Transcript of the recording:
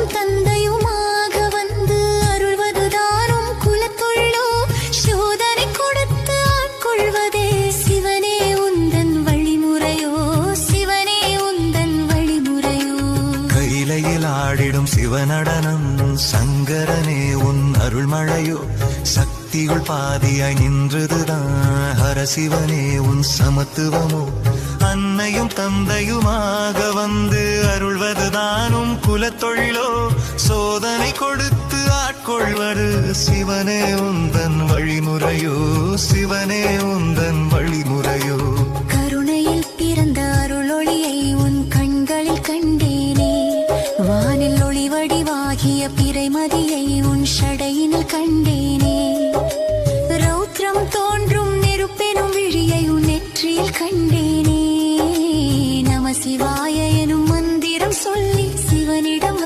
அன்னையும் தந்தையுமாக வந்து அருள்வதுதானும் குலத்தொழிலோ சோதனை கொடுத்து ஆட்கொள்வதே சிவனே உந்தன் வழிமுறையோ சிவனே உந்தன் வழிமுறையோ கையிலையில் ஆடிடும் சிவநடனம் சங்கரனே உன் அருள்மழையோ சக்திகள் பாதியாய் நின்றதுதான் ஹரசிவனே உன் சமத்துவமோ அன்னையும் தந்தையுமாக வந்து அருள்வதுதானும் குலத்தொழிலோ சோதனை கொடுத்து ஆட்கொள்வது சிவனே உந்தன் வழிமுறையோ சிவனே உந்தன் வழிமுறையோ கருணையில் பிறந்த அருளொளியை உன் கண்களில் கண்டேனே வானில் ஒளி வடிவாகிய பிறைமதியை உன் ஷடையினில் கண்டேனே ரௌத்ரம் தோன்றும் நெருப்பெனும் விழியை உன் நெற்றியில் கண்டேனே